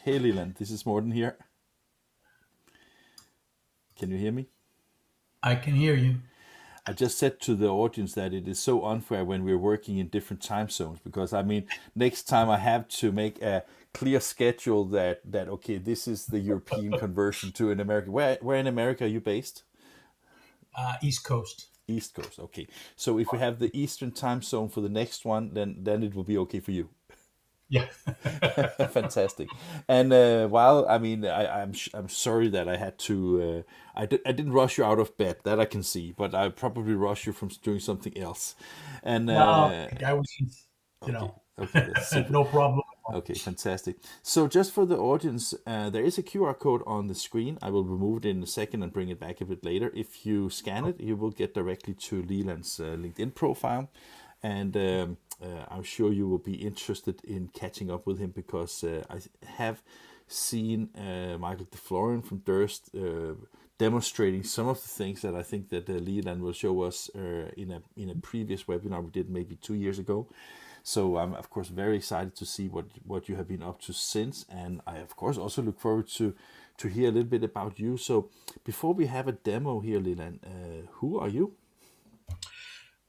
Hey Leland, this is Morten here. Can you hear me? I can hear you. I just said to the audience that it is so unfair when we're working in different time zones because I mean, next time I have to make a clear schedule that okay, this is the European conversion to in America. Where in America are you based? East Coast. East Coast. Okay. So if we have the Eastern time zone for the next one, then it will be okay for you. Yeah. Fantastic. And while I mean, I'm sorry that I had to. I didn't rush you out of bed. That I can see, but I probably rushed you from doing something else. And No, I was, you okay, know, okay, that's super. no problem. Okay, fantastic. So just for the audience, there is a QR code on the screen. I will remove it in a second and bring it back a bit later. If you scan it, you will get directly to Leland's LinkedIn profile, and I'm sure you will be interested in catching up with him because I have seen Michael DeFlorian from Durst demonstrating some of the things that I think that Leland will show us in a previous webinar we did maybe 2 years ago. So I'm of course very excited to see what you have been up to since, and I of course also look forward to hear a little bit about you. So before we have a demo here, Leland, who are you?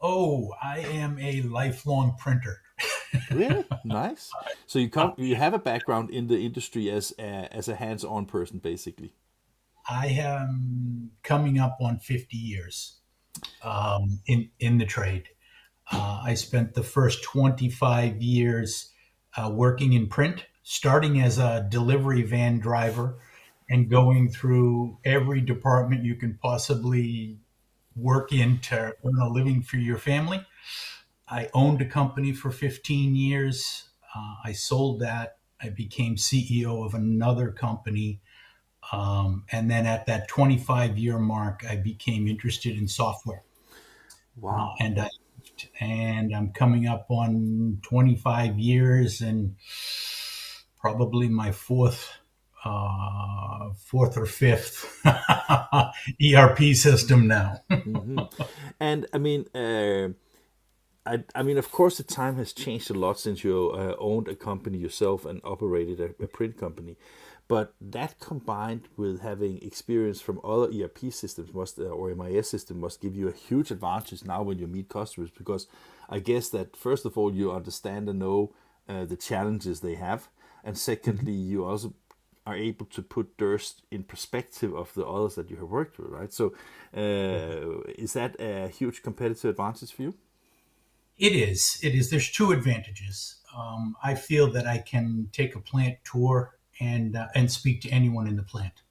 Oh, I am a lifelong printer. Really nice. So you have a background in the industry as a hands-on person, basically. I am coming up on 50 years in the trade. I spent the first 25 years working in print, starting as a delivery van driver and going through every department you can possibly work in to earn a living for your family. I owned a company for 15 years. I sold that. I became CEO of another company. And then at that 25-year mark, I became interested in software. Uh, Wow. and I and I'm coming up on 25 years and probably my fourth or fifth ERP system now. Hmm. And I mean, I mean, of course, the time has changed a lot since you owned a company yourself and operated a print company. But that combined with having experience from other ERP systems must or MIS system must give you a huge advantage now when you meet customers because I guess that first of all you understand and know the challenges they have, and secondly you also are able to put Durst in perspective of the others that you have worked with, right? So is that a huge competitive advantage for you? It is. It is. There's two advantages. I feel that I can take a plant tour and speak to anyone in the plant.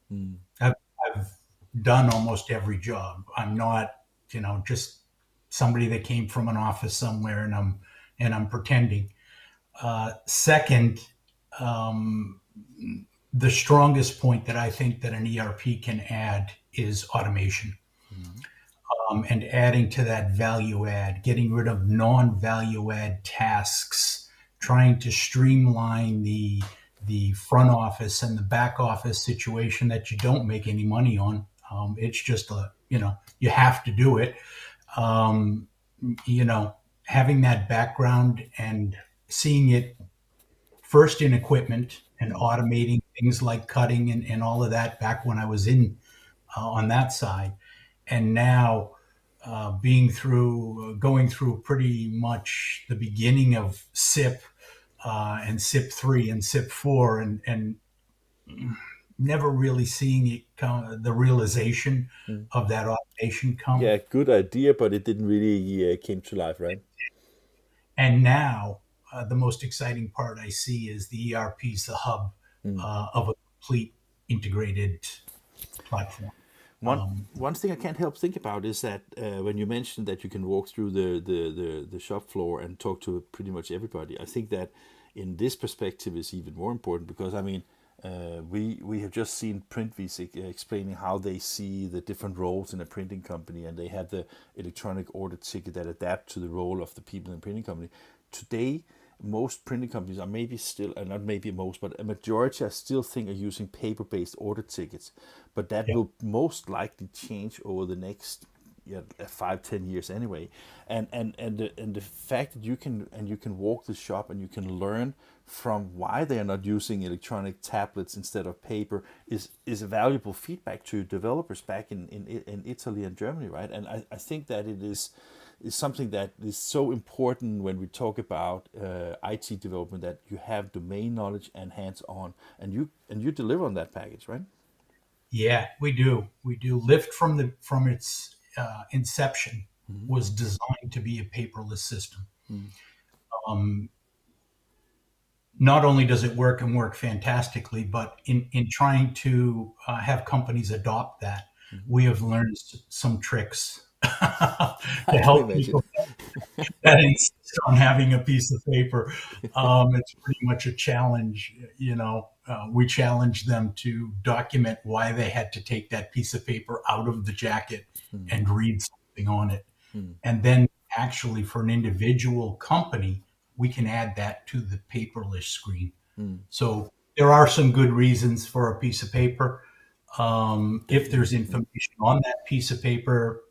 I've, I've done almost every job. I'm not, just somebody that came from an office somewhere and I'm pretending. Second, um, the strongest point that I think that an ERP can add is automation, and adding to that value add, getting rid of non-value add tasks, trying to streamline the front office and the back office situation that you don't make any money on. It's just you have to do it. Um, you know, Having that background and seeing it first in equipment and automating things like cutting and all of that back when I was in on that side, and now going through pretty much the beginning of SIP and SIP 3 and SIP 4 and never really seeing it come, the realization of that automation come. Yeah, good idea, but it didn't really came to life, right? And now the most exciting part I see is the ERP is the hub of a complete integrated platform. One one thing I can't help think about is that when you mentioned that you can walk through the shop floor and talk to pretty much everybody, I think that in this perspective is even more important because I mean we have just seen Printvis explaining how they see the different roles in a printing company, and they have the electronic order ticket that adapt to the role of the people in the printing company. Today, most printing companies are maybe still, not maybe most, but a majority I still think are using paper-based order tickets. But that Yeah. will most likely change over the next 5-10 years anyway. And the fact that you can walk the shop and you can learn from why they are not using electronic tablets instead of paper is a valuable feedback to developers back in Italy and Germany, right? And I think that it is something that is so important when we talk about IT development, that you have domain knowledge and hands-on, and you deliver on that package, right? Yeah, we do. We do. Lift from its inception was designed to be a paperless system. Um, Not only does it work and work fantastically, but in trying to have companies adopt that, we have learned some tricks to I can help imagine. people that insist on having a piece of paper. It's pretty much a challenge. We challenge them to document why they had to take that piece of paper out of the jacket and read something on it. And then actually for an individual company, we can add that to the paperless screen. So there are some good reasons for a piece of paper. If there's information on that piece of paper,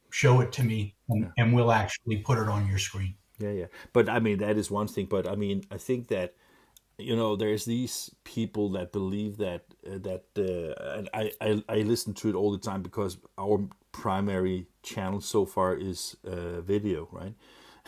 show it to me, and we'll actually put it on your screen. Yeah, yeah. But I mean, that is one thing. But I mean, I think that there's these people that believe and I listen to it all the time because our primary channel so far is video, right?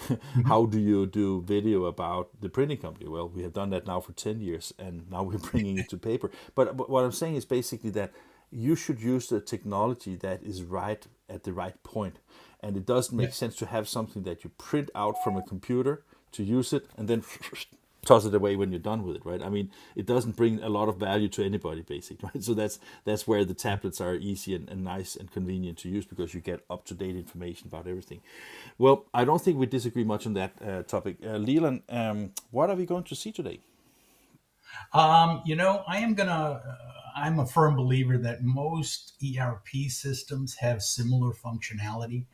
Mhm. How do you do video about the printing company? Well, we have done that now for 10 years, and now we're bringing it to paper. But what I'm saying is basically that you should use the technology that is right at the right point. And it doesn't Yeah. make sense to have something that you print out from a computer to use it and then toss it away when you're done with it, right? I mean, it doesn't bring a lot of value to anybody, basically, right? So that's where the tablets are easy and nice and convenient to use, because you get up to date information about everything. Well, I don't think we disagree much on that topic. Leland, what are we going to see today? I'm a firm believer that most ERP systems have similar functionality.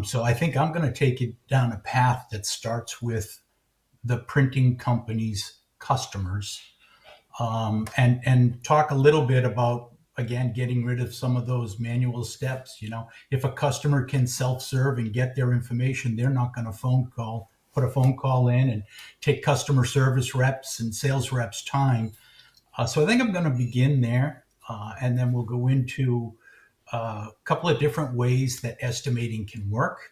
So I think I'm going to take it down a path that starts with the printing company's customers, and talk a little bit about, again, getting rid of some of those manual steps. If a customer can self-serve and get their information, they're not going to put a phone call in and take customer service reps and sales reps time. So I think I'm going to begin there, and then we'll go into a couple of different ways that estimating can work,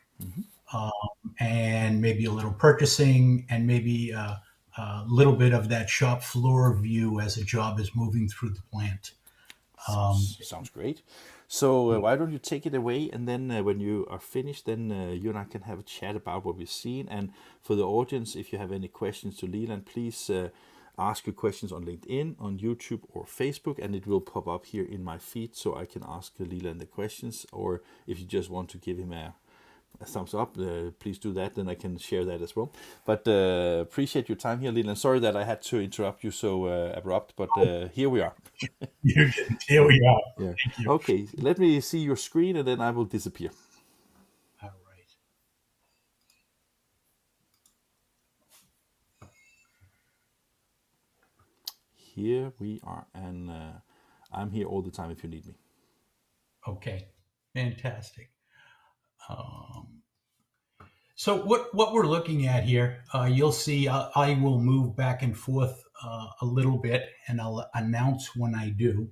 um, and maybe a little purchasing, and maybe a little bit of that shop floor view as a job is moving through the plant. Um, Sounds great. So why don't you take it away, and then when you are finished, then you and I can have a chat about what we've seen. And for the audience, if you have any questions to Leland, please ask your questions on LinkedIn, on YouTube, or Facebook, and it will pop up here in my feed, so I can ask Leland the questions. Or if you just want to give him a thumbs up, please do that, then I can share that as well. But appreciate your time here, Leland. Sorry that I had to interrupt you so abrupt, but here we are. Here we are. Yeah. Thank you. Okay, let me see your screen, and then I will disappear. All right. Here we are, and I'm here all the time if you need me. Okay. Fantastic. Um, so what we're looking at here, you'll see I will move back and forth a little bit, and I'll announce when I do.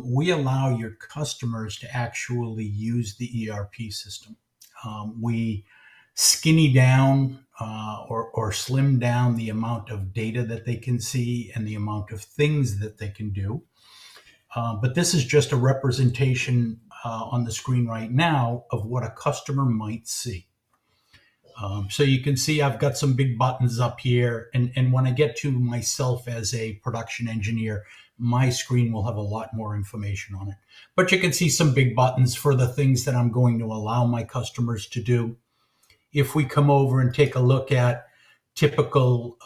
We allow your customers to actually use the ERP system. We skinny down, or slim down the amount of data that they can see and the amount of things that they can do. But this is just a representation on the screen right now of what a customer might see. So you can see I've got some big buttons up here. And when I get to myself as a production engineer, my screen will have a lot more information on it. But you can see some big buttons for the things that I'm going to allow my customers to do. If we come over and take a look at typical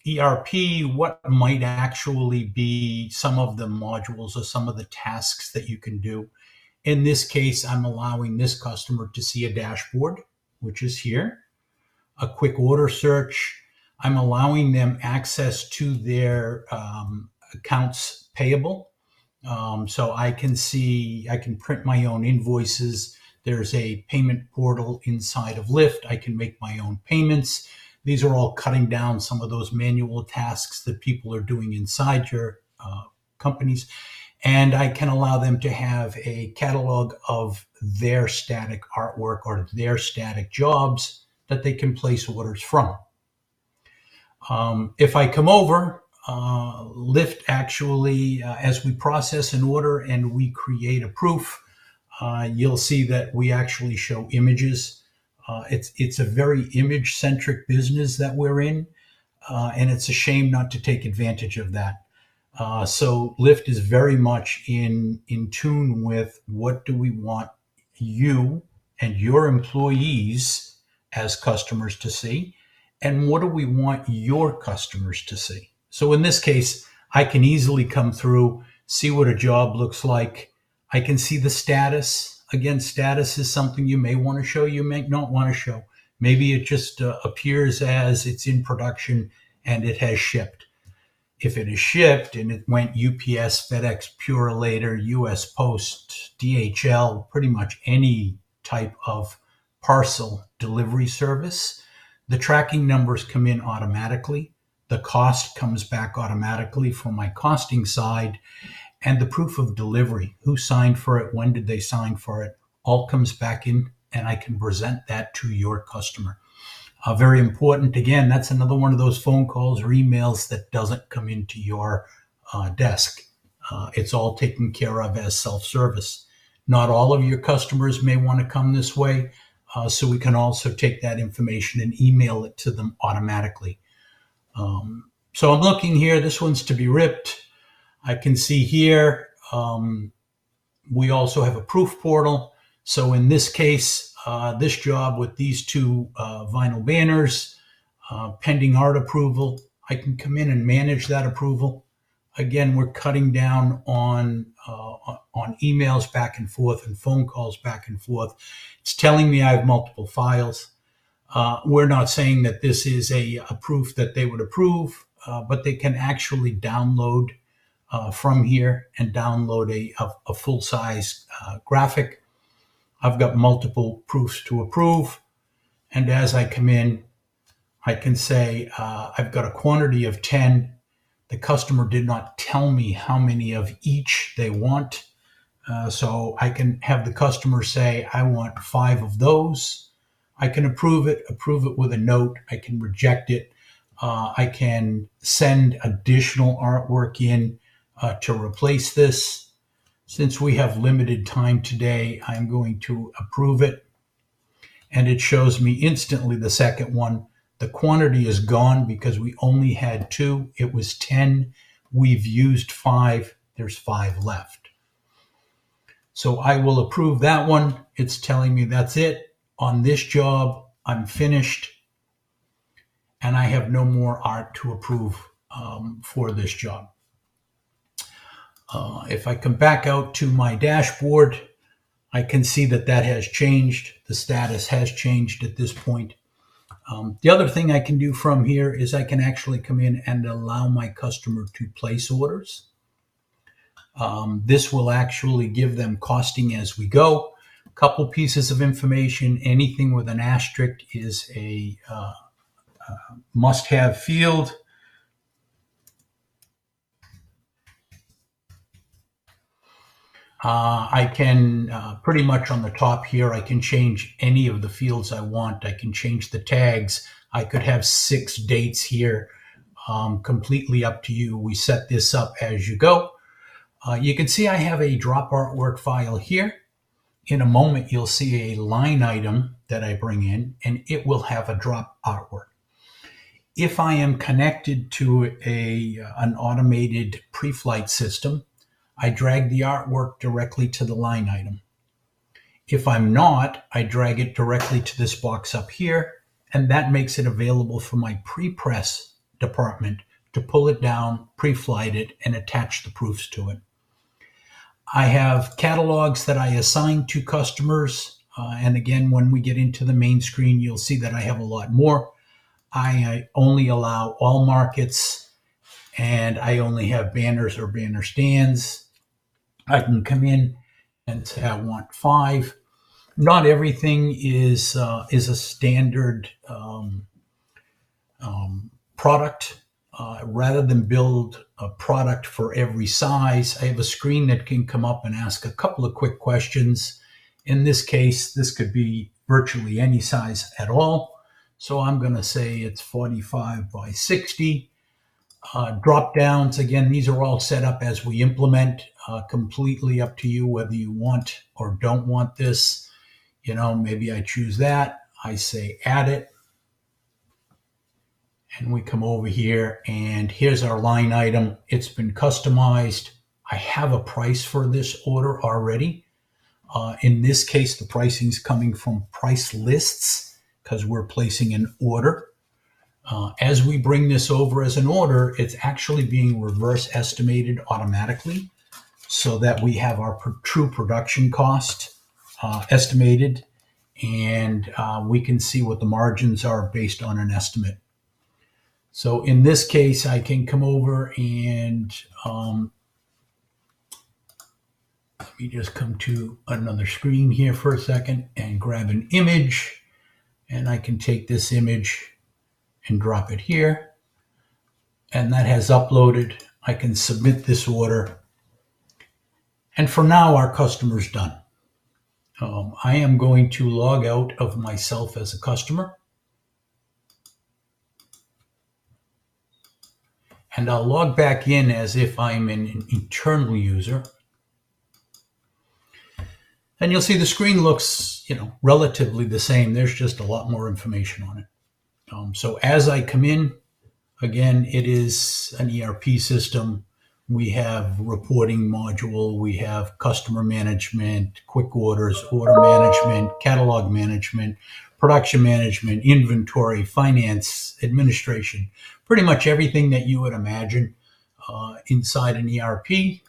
ERP, what might actually be some of the modules or some of the tasks that you can do. In this case, I'm allowing this customer to see a dashboard, which is here, a quick order search. I'm allowing them access to their accounts payable. So I can print my own invoices. There's a payment portal inside of Lift. I can make my own payments. These are all cutting down some of those manual tasks that people are doing inside your companies. And I can allow them to have a catalog of their static artwork or their static jobs that they can place orders from. If I come over, Lift actually, as we process an order and we create a proof, you'll see that we actually show images. It's a very image-centric business that we're in, and it's a shame not to take advantage of that. So Lyft is very much in tune with what do we want you and your employees as customers to see, and what do we want your customers to see. So in this case, I can easily come through, see what a job looks like. I can see the status. Again, status is something you may want to show, you may not want to show. Maybe it just appears as it's in production and it has shipped. If it is shipped and it went UPS, FedEx, Purolator, US Post, DHL, pretty much any type of parcel delivery service, the tracking numbers come in automatically. The cost comes back automatically from my costing side, and the proof of delivery, who signed for it, when did they sign for it, all comes back in, and I can present that to your customer. Very important. Again, that's another one of those phone calls or emails that doesn't come into your desk. It's all taken care of as self-service. Not all of your customers may want to come this way, so we can also take that information and email it to them automatically. So I'm looking here. This one's to be ripped. I can see here we also have a proof portal. So in this case, this job with these two vinyl banners, pending art approval, I can come in and manage that approval. Again, we're cutting down on emails back and forth and phone calls back and forth. It's telling me I have multiple files. We're not saying that this is a proof that they would approve, but they can actually download from here and download a full-size graphic. I've got multiple proofs to approve. And as I come in, I can say I've got a quantity of 10. The customer did not tell me how many of each they want. So I can have the customer say, I want 5 of those. I can approve it with a note. I can reject it. I can send additional artwork in to replace this. Since we have limited time today, I'm going to approve it. And it shows me instantly the second one. The quantity is gone because we only had 2. It was 10. We've used 5. There's 5 left. So I will approve that one. It's telling me that's it. On this job, I'm finished. And I have no more art to approve for this job. If I come back out to my dashboard, I can see that has changed. The status has changed at this point. The other thing I can do from here is I can actually come in and allow my customer to place orders. This will actually give them costing as we go. A couple pieces of information. Anything with an asterisk is a must-have field. I can pretty much on the top here, I can change any of the fields I want. I can change the tags. I could have 6 dates here, completely up to you. We set this up as you go. You can see I have a drop artwork file here. In a moment, you'll see a line item that I bring in, and it will have a drop artwork. If I am connected to an automated pre-flight system, I drag the artwork directly to the line item. If I'm not, I drag it directly to this box up here, and that makes it available for my pre-press department to pull it down, pre-flight it, and attach the proofs to it. I have catalogs that I assign to customers, and again, when we get into the main screen, you'll see that I have a lot more. I only allow all markets, and I only have banners or banner stands. I can come in and say I want 5. Not everything is a standard product. Rather than build a product for every size, I have a screen that can come up and ask a couple of quick questions. In this case, this could be virtually any size at all. So I'm going to say it's 45 by 60. Drop downs, again, these are all set up as we implement, completely up to you whether you want or don't want this. Maybe I choose that. I say add it. And we come over here and here's our line item. It's been customized. I have a price for this order already. In this case, the pricing is coming from price lists because we're placing an order. As we bring this over as an order, it's actually being reverse estimated automatically so that we have our true production cost estimated, and we can see what the margins are based on an estimate. So in this case, I can come over and let me just come to another screen here for a second and grab an image. And I can take this image and drop it here. And that has uploaded. I can submit this order. And for now, our customer's done. I am going to log out of myself as a customer. And I'll log back in as if I'm an internal user. And you'll see the screen looks, relatively the same. There's just a lot more information on it. So as I come in, again, it is an ERP system. We have reporting module. We have customer management, quick orders, order management, catalog management, production management, inventory, finance, administration, pretty much everything that you would imagine inside an ERP.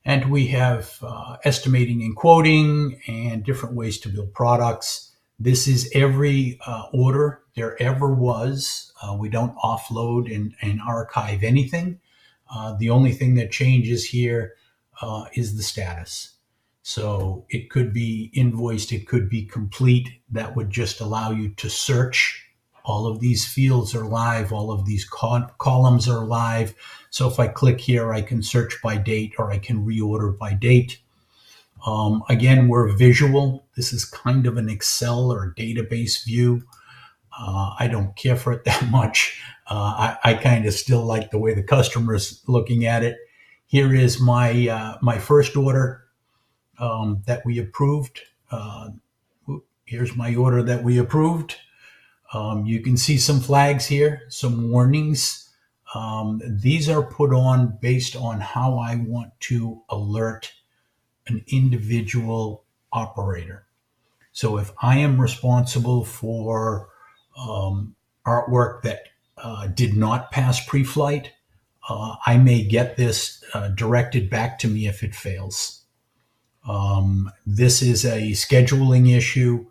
And we have estimating and quoting and different ways to build products. This is every order there ever was. We don't offload and archive anything. The only thing that changes here is the status. So it could be invoiced, it could be complete. That would just allow you to search. All of these fields are live. All of these columns are live. So if I click here, I can search by date or I can reorder by date. Again, we're visual. This is kind of an Excel or database view. I don't care for it that much. I kind of still like the way the customer's looking at it. Here is my first order that we approved. Here's my order that we approved. You can see some flags here, some warnings. These are put on based on how I want to alert an individual operator. So if I am responsible for artwork that did not pass pre-flight, I may get this directed back to me if it fails. This is a scheduling issue.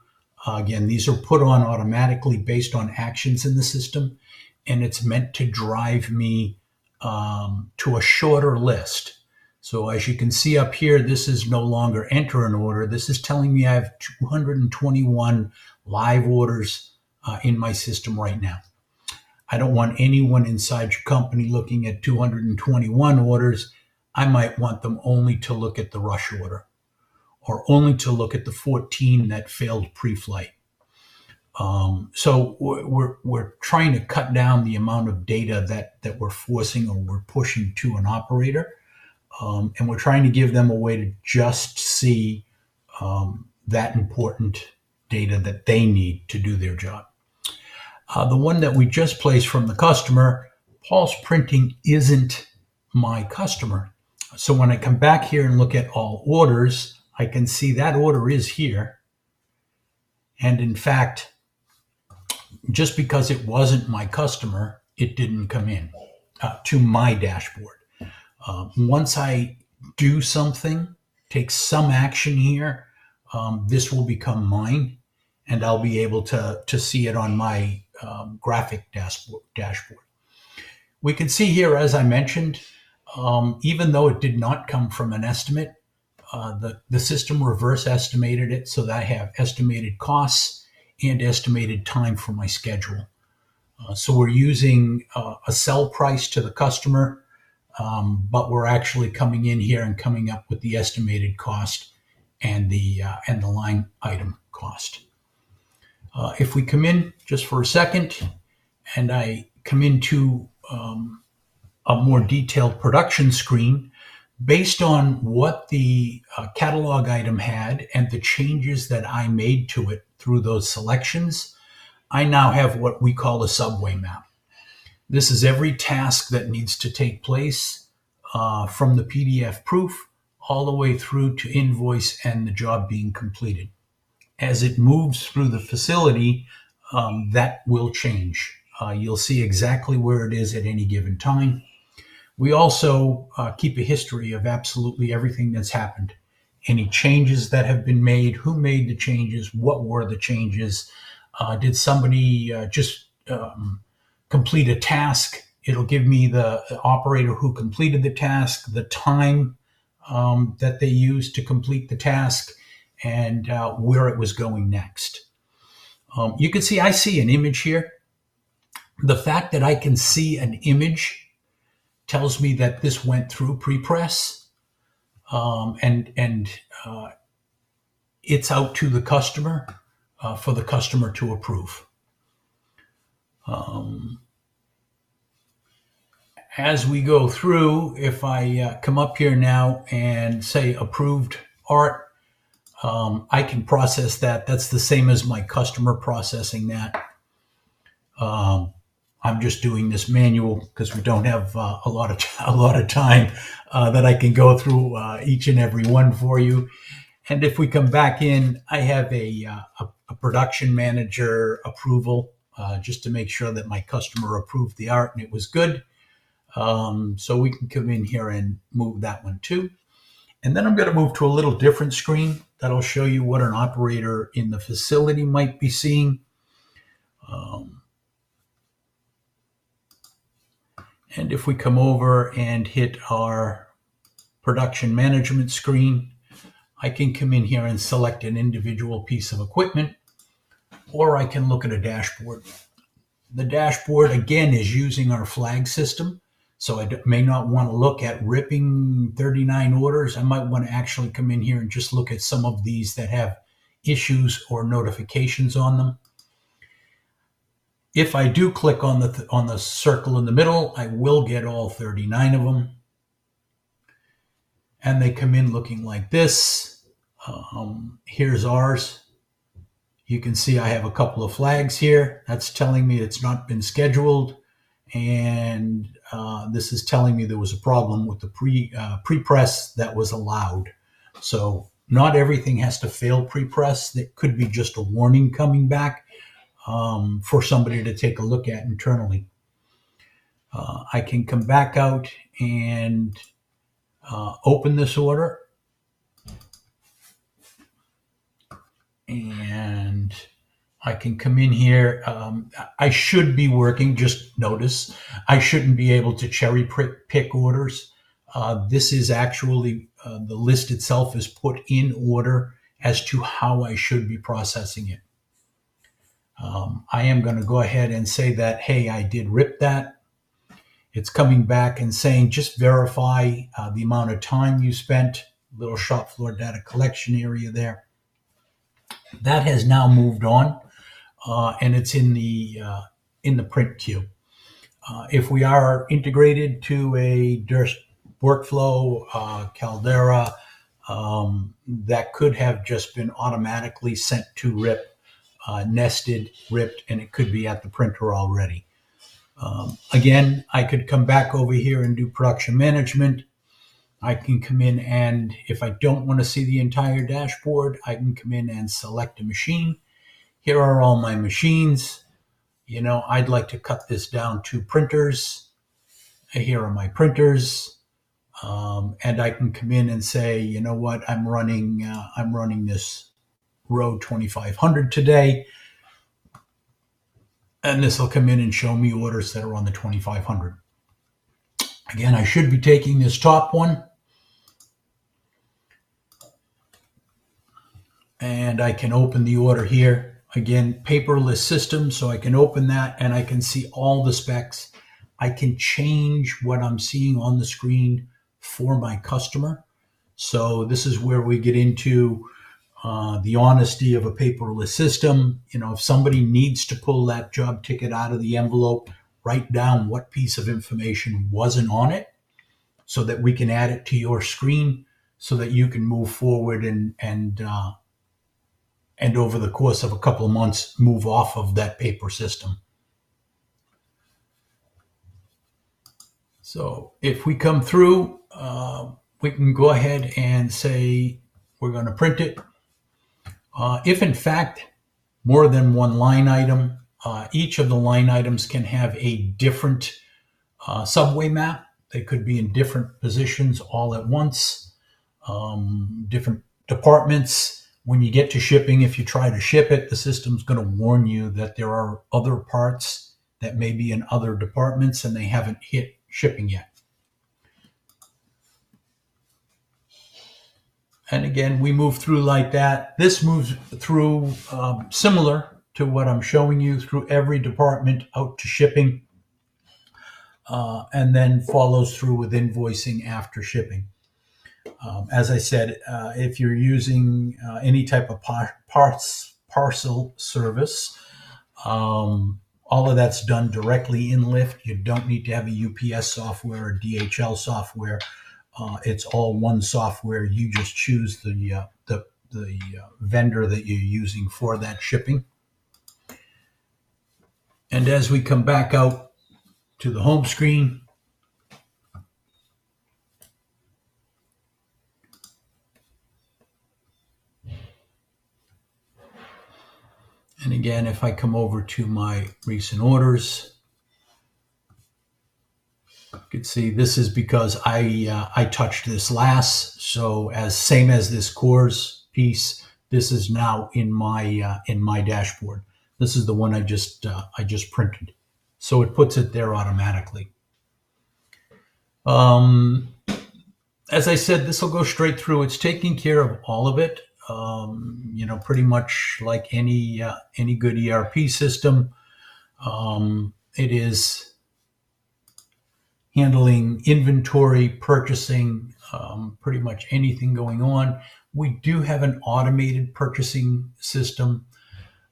Again, these are put on automatically based on actions in the system, and it's meant to drive me to a shorter list. So as you can see up here, this is no longer enter an order. This is telling me I have 221 live orders in my system right now. I don't want anyone inside your company looking at 221 orders. I might want them only to look at the rush order or only to look at the 14 that failed pre-flight. So we're trying to cut down the amount of data that we're forcing or we're pushing to an operator. And we're trying to give them a way to just see that important data that they need to do their job. The one that we just placed from the customer, Paul's Printing isn't my customer. So when I come back here and look at all orders, I can see that order is here. And in fact, just because it wasn't my customer, it didn't come in to my dashboard. Once I do something, take some action here, this will become mine, and I'll be able to see it on my graphic dashboard. We can see here, as I mentioned, even though it did not come from an estimate, the system reverse estimated it so that I have estimated costs and estimated time for my schedule. So we're using a sell price to the customer, but we're actually coming in here and coming up with the estimated cost and the line item cost. If we come in just for a second, and I come into a more detailed production screen, based on what the catalog item had and the changes that I made to it through those selections, I now have what we call a subway map. This is every task that needs to take place from the PDF proof all the way through to invoice and the job being completed. As it moves through the facility, that will change. You'll see exactly where it is at any given time. We also keep a history of absolutely everything that's happened. Any changes that have been made, who made the changes, what were the changes, did somebody just complete a task? It'll give me the operator who completed the task, the time that they used to complete the task, and where it was going next. You can see I see an image here. The fact that I can see an image tells me that this went through pre-press, and it's out to the customer for the customer to approve. As we go through, if I come up here now and say approved art, I can process that. That's the same as my customer processing that. I'm just doing this manual because we don't have a lot of time that I can go through each and every one for you. And if we come back in, I have a production manager approval just to make sure that my customer approved the art and it was good. So we can come in here and move that one too. And then I'm going to move to a little different screen that'll show you what an operator in the facility might be seeing. And if we come over and hit our production management screen, I can come in here and select an individual piece of equipment, or I can look at a dashboard. The dashboard, again, is using our flag system. So I may not want to look at ripping 39 orders. I might want to actually come in here and just look at some of these that have issues or notifications on them. If I do click on the circle in the middle, I will get all 39 of them. And they come in looking like this. Here's ours. You can see I have a couple of flags here. That's telling me it's not been scheduled. And this is telling me there was a problem with the pre-press that was allowed. So not everything has to fail pre-press. That could be just a warning coming back for somebody to take a look at internally. I can come back out and open this order. And I can come in here. I should be working, just notice, I shouldn't be able to cherry pick orders. This is actually, the list itself is put in order as to how I should be processing it. I am going to go ahead and say that, hey, I did rip that. It's coming back and saying, just verify the amount of time you spent, little shop floor data collection area there. That has now moved on. And it's in the print queue. If we are integrated to a Durst workflow, Caldera, that could have just been automatically sent to RIP, nested, ripped, and it could be at the printer already. Again, I could come back over here and do production management. I can come in and if I don't want to see the entire dashboard, I can come in and select a machine. Here are all my machines. You know, I'd like to cut this down to printers. Here are my printers. And I can come in and say, you know what, I'm running this row 2500 today. And this will come in and show me orders that are on the 2500. Again, I should be taking this top one. And I can open the order here. Again, paperless system, so I can open that and I can see all the specs. I can change what I'm seeing on the screen for my customer. So this is where we get into the honesty of a paperless system. If somebody needs to pull that job ticket out of the envelope, write down what piece of information wasn't on it so that we can add it to your screen so that you can move forward and over the course of a couple of months, move off of that paper system. So if we come through, we can go ahead and say we're going to print it. If in fact more than one line item, each of the line items can have a different subway map. They could be in different positions all at once, different departments. When you get to shipping, if you try to ship it, the system's going to warn you that there are other parts that may be in other departments and they haven't hit shipping yet. And again, we move through like that. This moves through similar to what I'm showing you, through every department out to shipping, and then follows through with invoicing after shipping. As I said, if you're using any type of parcel service, all of that's done directly in Lift. You don't need to have a UPS software or DHL software. It's all one software. You just choose the vendor that you're using for that shipping. And as we come back out to the home screen, and again, if I come over to my recent orders, you can see this is because I touched this last. So same as this cores piece, this is now in my dashboard. This is the one I just printed, so it puts it there automatically. As I said, this will go straight through. It's taking care of all of it. Pretty much like any good ERP system. It is handling inventory, purchasing, pretty much anything going on. We do have an automated purchasing system,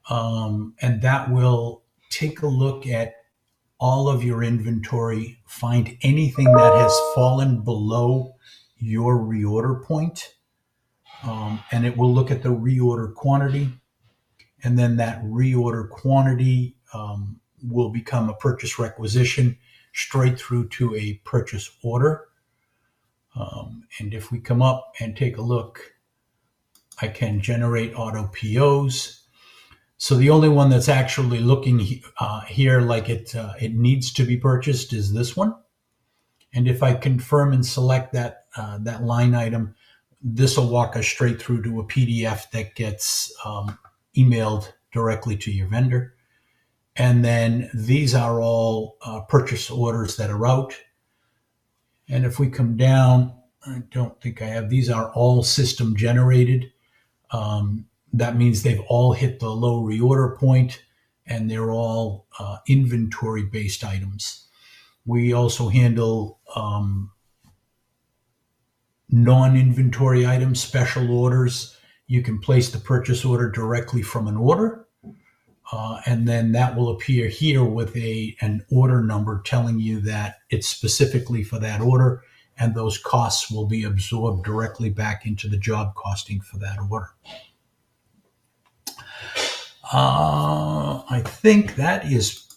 and that will take a look at all of your inventory, find anything that has fallen below your reorder point, and it will look at the reorder quantity, and then that reorder quantity will become a purchase requisition straight through to a purchase order. And if we come up and take a look, I can generate auto POs. So the only one that's actually looking here like it needs to be purchased is this one. And if I confirm and select that line item, this will walk us straight through to a PDF that gets emailed directly to your vendor. And then these are all purchase orders that are out. And if we come down, I don't think I have, these are all system generated. That means they've all hit the low reorder point, and they're all inventory based items. We also handle non-inventory items, special orders. You can place the purchase order directly from an order, and then that will appear here with an order number telling you that it's specifically for that order, and those costs will be absorbed directly back into the job costing for that order. I think that is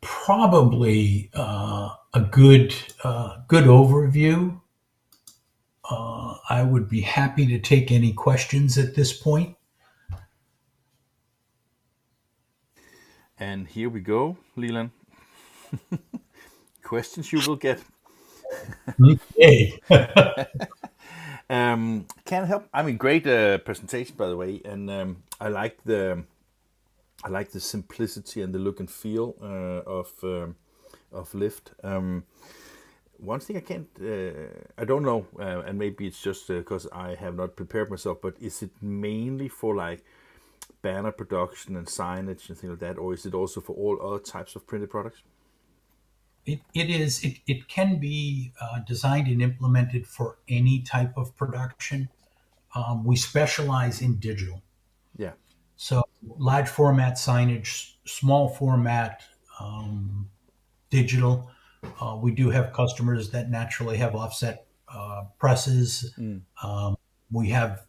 probably a good overview. I would be happy to take any questions at this point. And here we go, Leland. Questions you will get. Okay. Can't help. I mean, great presentation, by the way, and I like the simplicity and the look and feel of Lift. One thing I don't know, and maybe it's just because I have not prepared myself, but is it mainly for like banner production and signage and things like that, or is it also for all other types of printed products? It is. It can be designed and implemented for any type of production. We specialize in digital. Yeah. So large format signage, small format digital. We do have customers that naturally have offset presses. We have,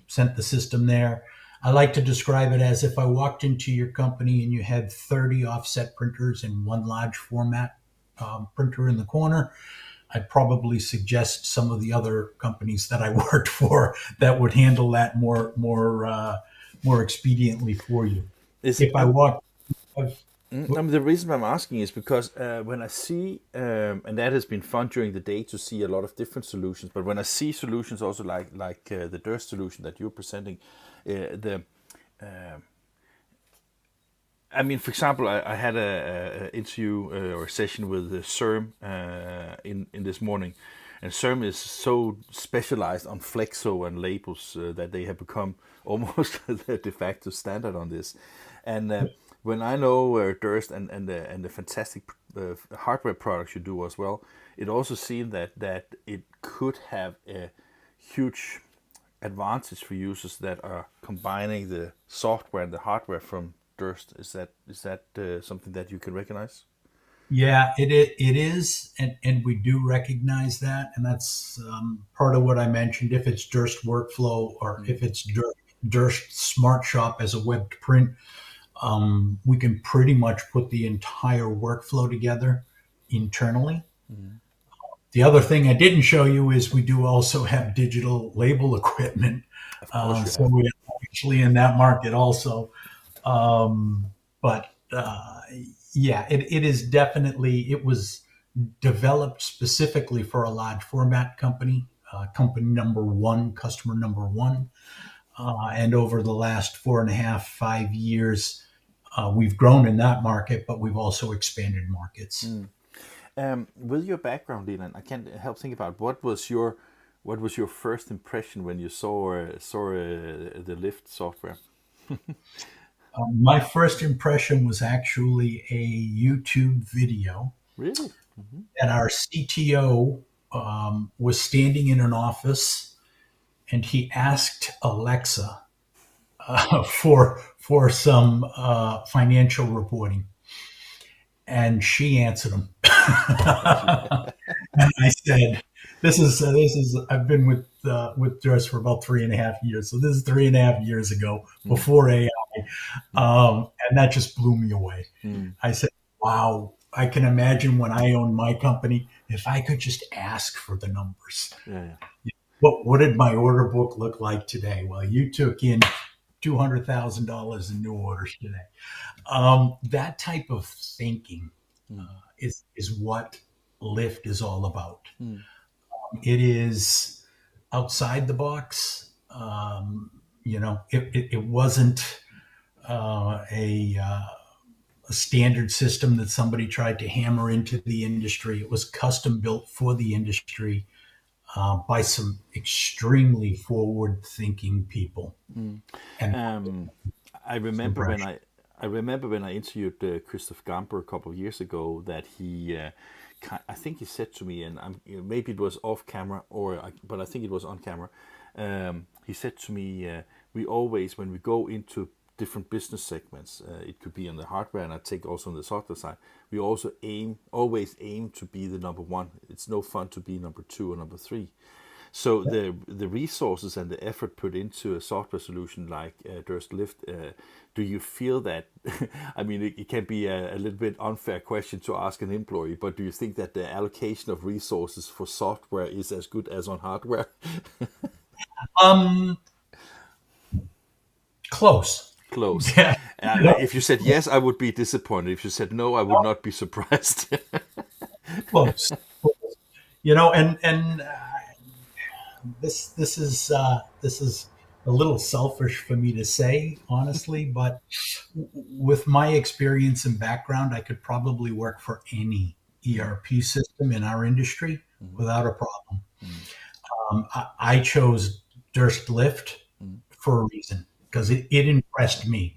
sent the system there. I like to describe it as if I walked into your company and you had 30 offset printers and one large format printer in the corner. I'd probably suggest some of the other companies that I worked for that would handle that more expediently for you. Is If I walk, the reason I'm asking is because when I see, and that has been fun during the day to see a lot of different solutions. But when I see solutions also like the Durst solution that you're presenting, I mean, for example, I had a interview or a session with CERM in this morning, and CERM is so specialized on flexo and labels that they have become almost the de facto standard on this. And when I know Durst and the fantastic hardware products you do as well, it also seems that it could have a huge advantage for users that are combining the software and the hardware from Durst. Is that something that you can recognize? yeah, it is, and we do recognize that, and that's part of what I mentioned. If it's Durst workflow or if it's Durst Smart Shop as a web print, we can pretty much put the entire workflow together internally. The other thing I didn't show you is we do also have digital label equipment. Of course you So have. we're actually in that market also. But yeah, it is definitely, it was developed specifically for a large format company, company number one, customer number one. And over the last 4.5, 5 years, we've grown in that market, but we've also expanded markets. With your background, Leland, I can't help think about what was your first impression when you saw the Lift software? My first impression was actually a YouTube video Really? that our CTO was standing in an office and he asked Alexa for some financial reporting, and she answered him. And I said, "This is." I've been with Durst for about 3.5 years, so this is 3.5 years ago before AI, and that just blew me away. I said, "Wow." I can imagine when I owned my company, if I could just ask for the numbers. Yeah. What did my order book look like today? Well, you took in $200,000 in new orders today. That type of thinking is what Lift is all about. It is outside the box. It wasn't a standard system that somebody tried to hammer into the industry. It was custom built for the industry by some extremely forward-thinking people. And I remember when I interviewed Christoph Gamper a couple of years ago that I think he said to me, and maybe it was off camera but I think it was on camera. He said to me, we always, when we go into different business segments, it could be on the hardware, and I take also on the software side, we also always aim to be the number one. It's no fun to be number two or number three. So the resources and the effort put into a software solution like Durst Lift, do you feel that? I mean, it can be a little bit unfair question to ask an employee, but do you think that the allocation of resources for software is as good as on hardware? close. Close. Yeah. If you said yes, I would be disappointed. If you said no, I would not be surprised. Close. And this is a little selfish for me to say, honestly, but with my experience and background, I could probably work for any ERP system in our industry without a problem. I chose Durst Lift for a reason. because it impressed me.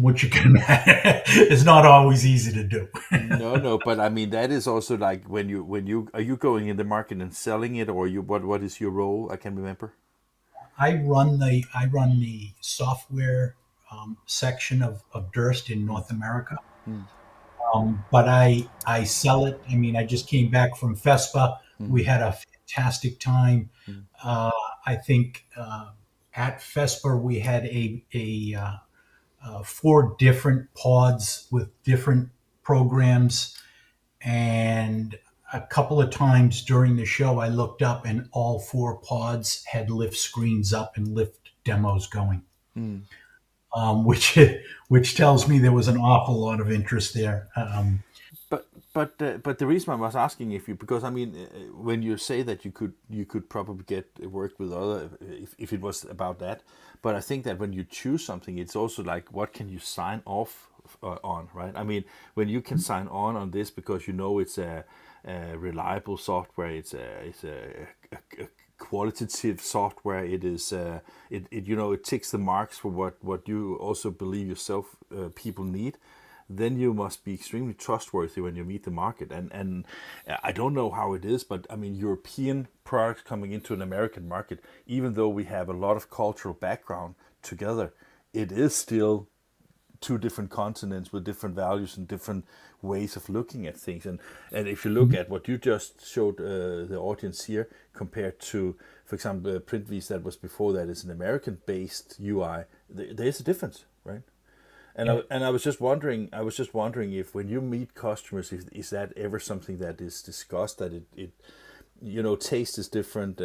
Which you can imagine is not always easy to do. No, but I mean that is also like when you are you going in the market and selling it, or you what is your role? I can't remember. I run the software section of Durst in North America. Mm, But I sell it. I mean, I just came back from FESPA. mm, We had a fantastic time. mm, Uh, I think at FESPA we had four different pods with different programs, and a couple of times during the show, I looked up and all four pods had lift screens up and lift demos going, mm. which which tells me there was an awful lot of interest there. But the reason I was asking if you, because I mean when you say that you could probably get work with other if it was about that, but I think that when you choose something, it's also like what can you sign off on, right? I mean when you can sign on this because you know it's a reliable software, it's a qualitative software. It is it you know it ticks the marks for what you also believe yourself people need, then you must be extremely trustworthy when you meet the market. And I don't know how it is, but I mean European products coming into an American market, even though we have a lot of cultural background together, it is still two different continents with different values and different ways of looking at things. And if you look at what you just showed the audience here compared to, for example, Printviz that was before that is an American-based UI, there's a difference, right? And Yeah. I was just wondering if when you meet customers, is that ever something that is discussed, that it you know taste is different,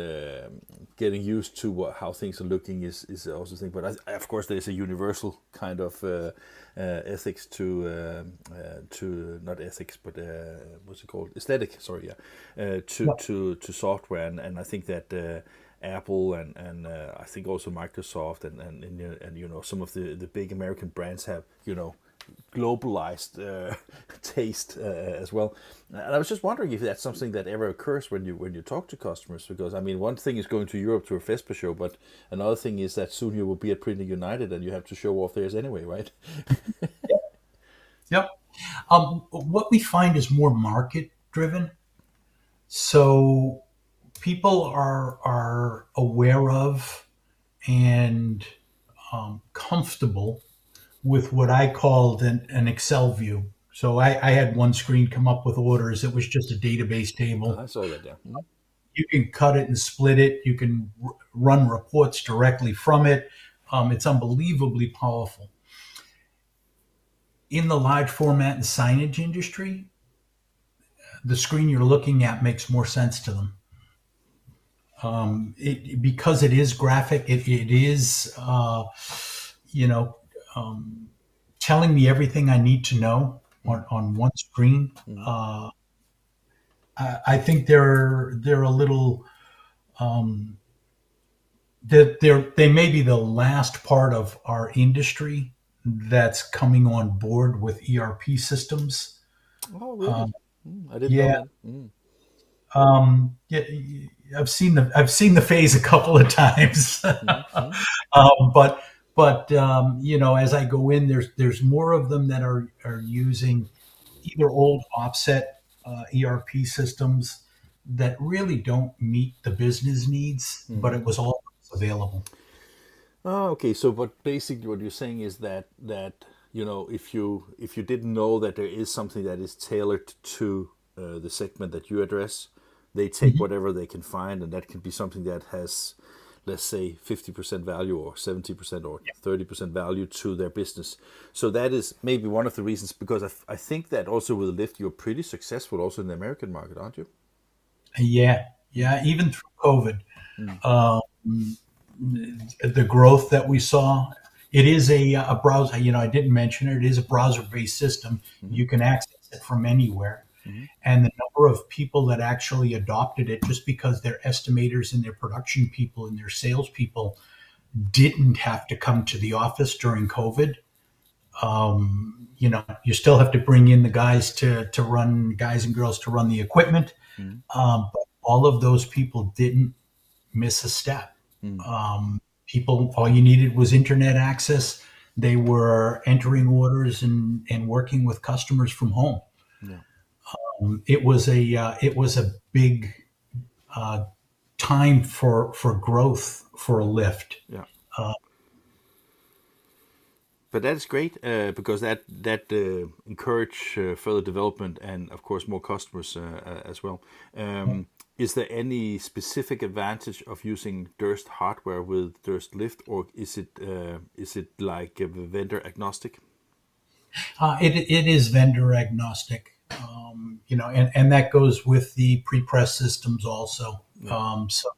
getting used to how things are looking is also thing. But of course there's a universal kind of ethics to not ethics but what's it called, aesthetic, sorry, yeah, Yeah. to software. And I think that Apple and I think also Microsoft and you know some of the big American brands have, you know, globalized taste as well. And I was just wondering if that's something that ever occurs when you talk to customers, because I mean one thing is going to Europe to a FESPA show, but another thing is that soon you will be at Printing United and you have to show off theirs anyway, right? Yep. What we find is more market driven. So people are aware of and comfortable with what I called an Excel view. So I had one screen come up with orders. It was just a database table. I saw that, yeah. Mhm. You can cut it and split it. You can run reports directly from it. It's unbelievably powerful. In the large format and signage industry, the screen you're looking at makes more sense to them. Because it is graphic. It is, you know, telling me everything I need to know on one screen. I think they're a little they may be the last part of our industry that's coming on board with ERP systems. Oh, really? I didn't know Yeah, that. yeah, I've seen the phase a couple of times. Mm-hmm. But you know, as I go in, there's more of them that are using either old offset ERP systems that really don't meet the business needs, but it was all available. Oh, okay. So, but basically, what you're saying is that you know, if you didn't know that there is something that is tailored to the segment that you address, they take Mhm. whatever they can find, and that can be something that has, let's say, 50% value or 70% or 30% value to their business. So that is maybe one of the reasons, because I think that also with Lyft, you're pretty successful also in the American market, aren't you? Yeah, Mm, yeah. Even through COVID, mm, um, the growth that we saw. It is a browser. You know, I didn't mention it. It is a browser-based system. mm, You can access it from anywhere. mm, And the number of people that actually adopted it, just because their estimators and their production people and their salespeople didn't have to come to the office during COVID. You know, you still have to bring in the guys to run, guys and girls to run the equipment. mm, But all of those people didn't miss a step. mm. People, all you needed was internet access. They were entering orders and working with customers from home. Yeah. It was a big uh, time for growth for a lift. Yeah. Uh, But that's great because that encourage further development and of course more customers as well. Is there any specific advantage of using Durst hardware with Durst Lift, or is it like vendor agnostic? it is vendor agnostic, and that goes with the pre-press systems also. Yeah. So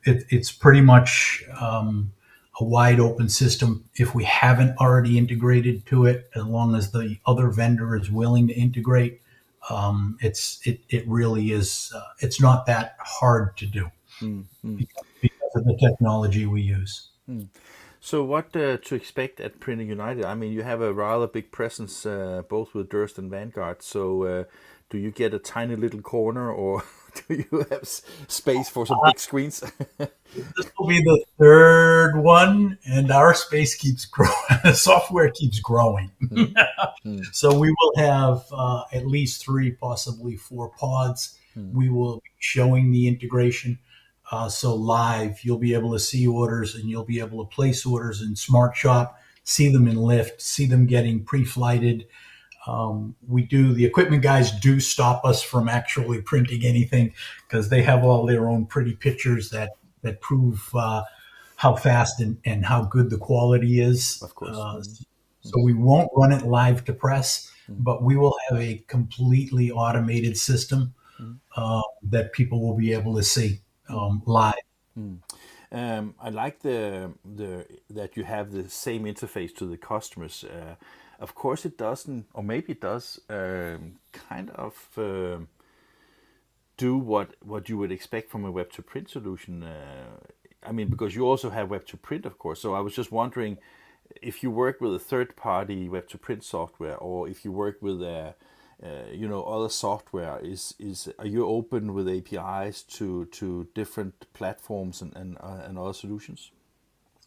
it's pretty much a wide open system. If we haven't already integrated to it, as long as the other vendor is willing to integrate, it really is. It's not that hard to do because of the technology we use. So what to expect at Printing United? I mean, you have a rather big presence both with Durst and Vanguard. So do you get a tiny little corner, or do you have space for some big screens? This will be the third one, and our space keeps growing. The software keeps growing. So we will have at least 3, possibly 4 pods. We will be showing the integration. So live, you'll be able to see orders, and you'll be able to place orders in Smart Shop, see them in Lift, see them getting pre-flighted. The equipment guys do stop us from actually printing anything because they have all their own pretty pictures that prove how fast and how good the quality is. Of course. So we won't run it live to press, but we will have a completely automated system that people will be able to see live. I like the that you have the same interface to the customers. Of course, it doesn't, or maybe it does, kind of do what you would expect from a web to print solution. I mean, because you also have web to print, of course. So I was just wondering if you work with a third party web to print software, or if you work with other software. Are you open with APIs to different platforms and other solutions?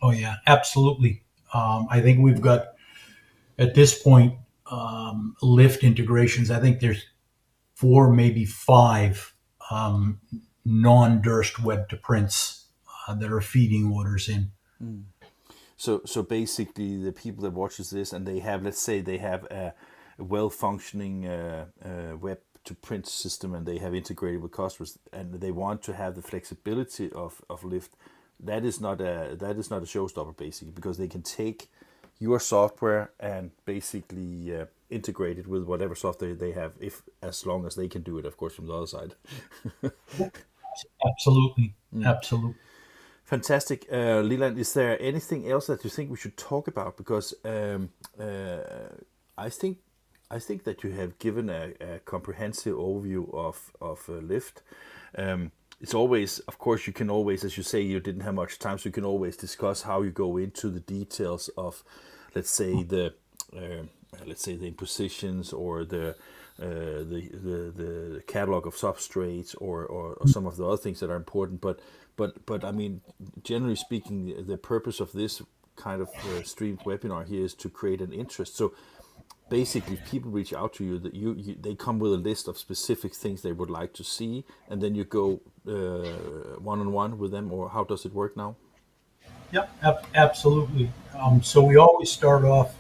Oh yeah, absolutely. I think we've got at this point Lift integrations. I think there's 4, maybe 5 non-Durst web to prints that are feeding orders in. So basically, the people that watches this and they have, let's say, they have a well-functioning web to print system and they have integrated with customers and they want to have the flexibility of Lift. That is not a showstopper, basically, because they can take your software and basically integrate it with whatever software they have, as long as they can do it, of course, from the other side. Absolutely. Fantastic. Leland, is there anything else that you think we should talk about? Because I think that you have given a comprehensive overview of Lift. It's always, of course, you can always, as you say, you didn't have much time, so you can always discuss how you go into the details of, let's say, the impositions or the catalog of substrates or some of the other things that are important. But I mean, generally speaking, the purpose of this kind of streamed webinar here is to create an interest. So basically, if people reach out to you, that they come with a list of specific things they would like to see, and then you go one-on-one with them, or how does it work now? Yep, absolutely. So we always start off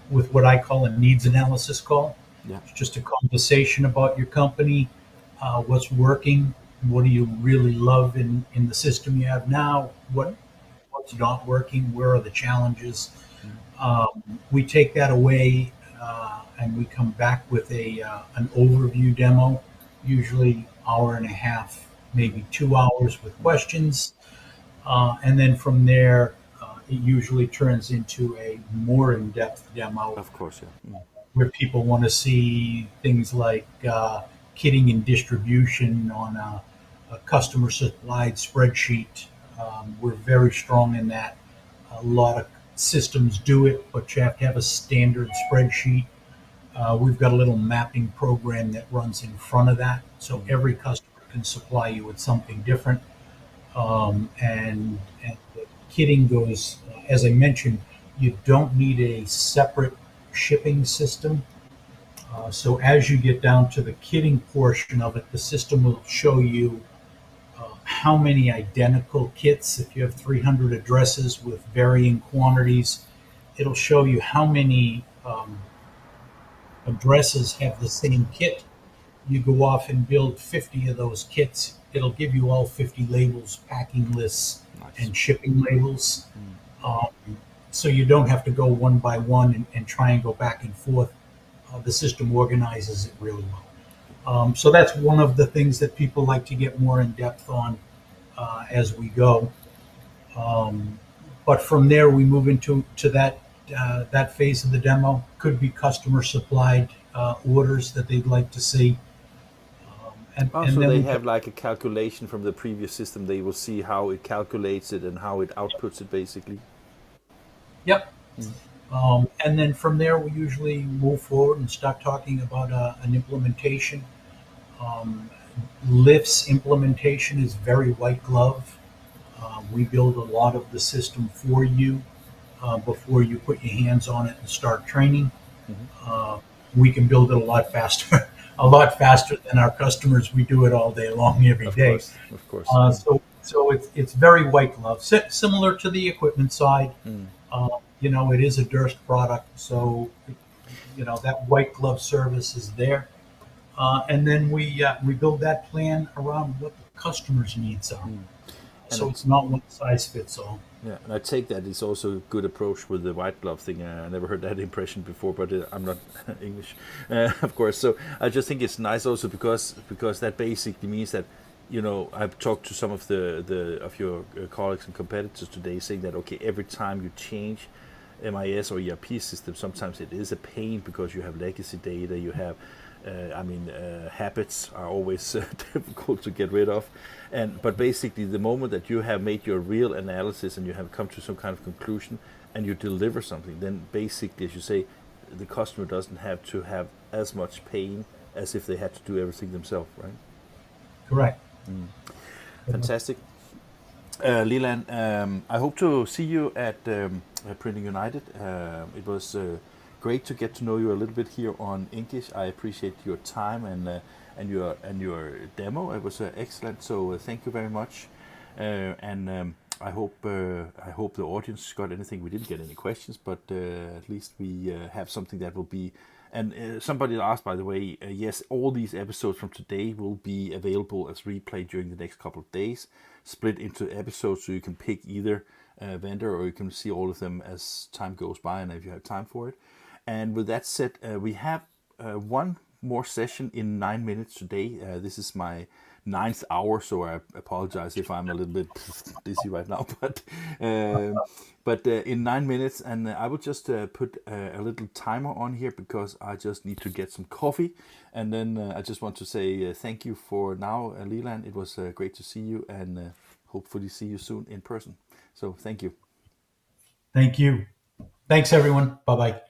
with what I call a needs analysis call. Yeah. It's just a conversation about your company, what's working, what do you really love in the system you have now, what's not working, where are the challenges. We take that away and we come back with an overview demo, usually hour and a half, maybe 2 hours with questions. And then from there, it usually turns into a more in-depth demo. Of course, yeah. Where people want to see things like kitting and distribution on a customer supplied spreadsheet. We're very strong in that. A lot of systems do it, but you have to have a standard spreadsheet. We've got a little mapping program that runs in front of that, so every customer can supply you with something different. and the kitting goes, as I mentioned, you don't need a separate shipping system. So as you get down to the kitting portion of it, the system will show you how many identical kits. If you have 300 addresses with varying quantities, it'll show you how many addresses have the same kit. You go off and build 50 of those kits. It'll give you all 50 labels, packing lists, Nice. and shipping labels. Um, so you don't have to go one by one and try and go back and forth. The system organizes it really well. So that's one of the things that people like to get more in depth on as we go. Um, but from there, we move into that phase of the demo. Could be customer supplied orders that they'd like to see, and Also, then they we have like a calculation from the previous system. They will see how it calculates it and how it outputs it, basically. yep. Mm. And then from there, we usually move forward and start talking about an implementation. Um, Lyft's implementation is very white glove. We build a lot of the system for you before you put your hands on it and start training. Mhm. Uh, we can build it a lot faster, a lot faster than our customers. We do it all day long, every Of day. course, of course. So it's very white glove, similar to the equipment side. Mm. It is a Durst product, so that white glove service is there. And then we build that plan around what the customer's needs are. Mm. And So it's not one size fits all. yeah, and I take that it's also a good approach with the white glove thing. I never heard that impression before, but I'm not English, of course. So I just think it's nice also because that basically means that I've talked to some of the of your colleagues and competitors today, saying that okay, every time you change MIS or ERP system, sometimes it is a pain because you have legacy data, you have habits are always difficult to get rid of, but basically the moment that you have made your real analysis and you have come to some kind of conclusion and you deliver something, then basically, as you say, the customer doesn't have to have as much pain as if they had to do everything themselves, right? Correct. Mm. Fantastic. Leland, I hope to see you at Printing United. It was great to get to know you a little bit here on INKISH. I appreciate your time and your demo. It was excellent. So thank you very much. And I hope the audience got anything. We didn't get any questions, but at least we have something that will be. And somebody asked, by the way, yes, all these episodes from today will be available as replay during the next couple of days, split into episodes so you can pick either vendor or you can see all of them as time goes by and if you have time for it. And with that said, we have one more session in 9 minutes today. This is my ninth hour, so I apologize if I'm a little bit dizzy right now. But in 9 minutes, and I will just put a little timer on here because I just need to get some coffee. And then I just want to say thank you for now, Leland. It was great to see you, and hopefully see you soon in person. So thank you. Thank you. Thanks, everyone. Bye bye.